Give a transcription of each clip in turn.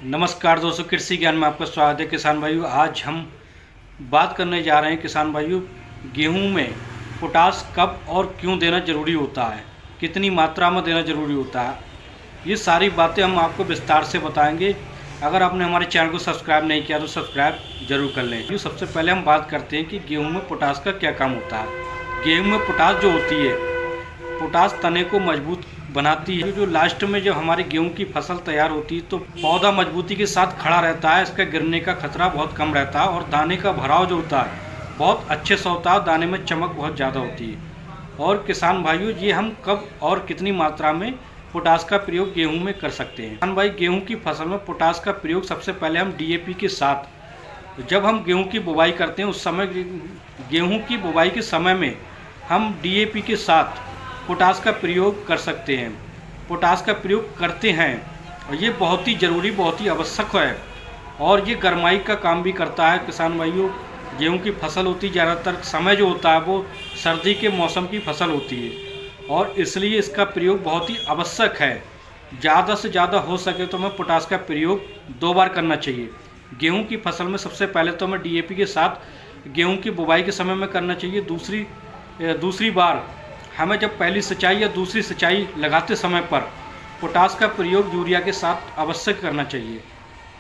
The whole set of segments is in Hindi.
नमस्कार दोस्तों, कृषि ज्ञान में आपका स्वागत है। किसान भाइयों, आज हम बात करने जा रहे हैं किसान भाइयों, गेहूं में पोटास कब और क्यों देना ज़रूरी होता है, कितनी मात्रा में देना ज़रूरी होता है। ये सारी बातें हम आपको विस्तार से बताएंगे। अगर आपने हमारे चैनल को सब्सक्राइब नहीं किया तो सब्सक्राइब जरूर कर लें। सबसे पहले हम बात करते हैं कि गेहूँ में पोटास का क्या काम होता है। गेहूँ में पोटास जो होती है, पोटास तने को मजबूत बनाती है। जो लास्ट में जब हमारी गेहूं की फसल तैयार होती है तो पौधा मजबूती के साथ खड़ा रहता है, इसका गिरने का खतरा बहुत कम रहता है और दाने का भराव जो होता है बहुत अच्छे से होता है, दाने में चमक बहुत ज़्यादा होती है। और किसान भाइयों, ये हम कब और कितनी मात्रा में पोटास का प्रयोग गेहूँ में कर सकते हैं। किसान भाई, गेहूँ की फसल में पोटास का प्रयोग सबसे पहले हम DAP के साथ, जब हम गेहूँ की बुवाई करते हैं उस समय, गेहूँ की बुवाई के समय में हम DAP के साथ पोटास का प्रयोग कर सकते हैं, पोटास का प्रयोग करते हैं। और ये बहुत ही ज़रूरी, बहुत ही आवश्यक है और ये गरमाई का काम भी करता है। किसान भाइयों, गेहूं की फसल होती, ज़्यादातर समय जो होता है वो सर्दी के मौसम की फसल होती है और इसलिए इसका प्रयोग बहुत ही आवश्यक है। ज़्यादा से ज़्यादा हो सके तो हमें पोटास का प्रयोग 2 बार करना चाहिए। गेहूँ की फसल में सबसे पहले तो हमें DAP के साथ गेहूँ की बुवाई के समय में करना चाहिए। दूसरी बार हमें जब पहली सिंचाई या दूसरी सिंचाई लगाते समय पर पोटास का प्रयोग यूरिया के साथ अवश्य करना चाहिए।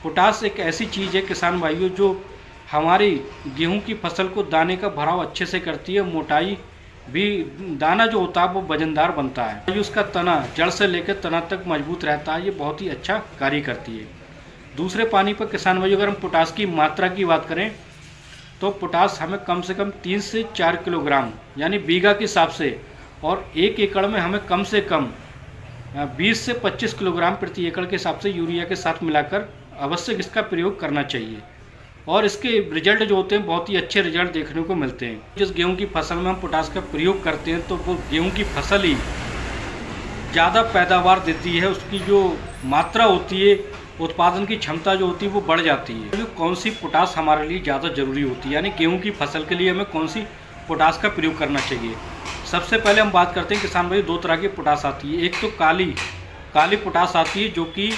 पोटास एक ऐसी चीज़ है किसान भाइयों, जो हमारी गेहूं की फसल को दाने का भराव अच्छे से करती है, मोटाई भी, दाना जो होता है वो वजनदार बनता है। जो उसका तना जड़ से लेकर तना तक मजबूत रहता है, ये बहुत ही अच्छा कार्य करती है। दूसरे पानी पर किसान भाइयों, अगर हम पोटास की मात्रा की बात करें तो पोटास हमें कम से कम 3 से 4 किलोग्राम यानी बीघा के हिसाब से, और 1 एकड़ में हमें कम से कम 20 से 25 किलोग्राम प्रति एकड़ के हिसाब से यूरिया के साथ मिलाकर अवश्य इसका प्रयोग करना चाहिए। और इसके रिजल्ट जो होते हैं बहुत ही अच्छे रिजल्ट देखने को मिलते हैं। जिस गेहूं की फसल में हम पोटास का प्रयोग करते हैं तो वो गेहूं की फसल ही ज़्यादा पैदावार देती है, उसकी जो मात्रा होती है, उत्पादन की क्षमता जो होती है वो बढ़ जाती है। तो कौन सी पोटास हमारे लिए ज़्यादा ज़रूरी होती है, यानी गेहूँ की फसल के लिए हमें कौन सी पोटास का प्रयोग करना चाहिए। सबसे पहले हम बात करते हैं किसान भाई, 2 तरह की पोटास आती है। एक तो काली पोटास आती है, जो कि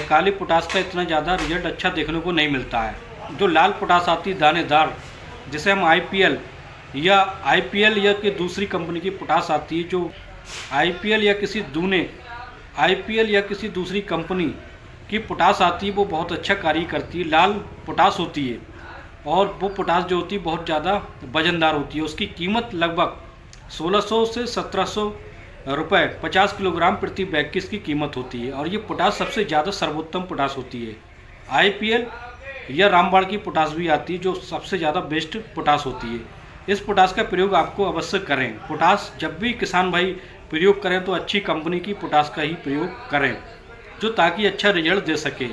काली पोटास का इतना ज़्यादा रिजल्ट अच्छा देखने को नहीं मिलता है। जो लाल पोटास आती है दानेदार, जिसे हम IPL या कि दूसरी कंपनी की पोटास आती है, जो IPL या किसी दूसरी कंपनी की पोटास आती है, वो बहुत अच्छा कार्य करती है, लाल पोटास होती है। और वो पोटास जो होती है बहुत ज़्यादा वजनदार होती है। उसकी कीमत लगभग 1600 से 1700 रुपये 50 किलोग्राम प्रति बैग की इसकी कीमत होती है। और ये पोटास सबसे ज़्यादा सर्वोत्तम पोटास होती है। IPL या रामबाण की पोटास भी आती है, जो सबसे ज़्यादा बेस्ट पोटास होती है। इस पोटास का प्रयोग आपको अवश्य करें। पोटास जब भी किसान भाई प्रयोग करें तो अच्छी कंपनी की पोटास का ही प्रयोग करें, जो ताकि अच्छा रिजल्ट दे सके।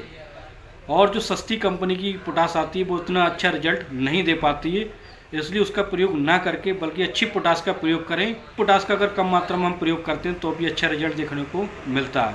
और जो सस्ती कंपनी की पोटास आती है वो उतना अच्छा रिजल्ट नहीं दे पाती है, इसलिए उसका प्रयोग ना करके बल्कि अच्छी पोटास का प्रयोग करें। पोटास का अगर कम मात्रा में हम प्रयोग करते हैं तो भी अच्छा रिजल्ट देखने को मिलता है।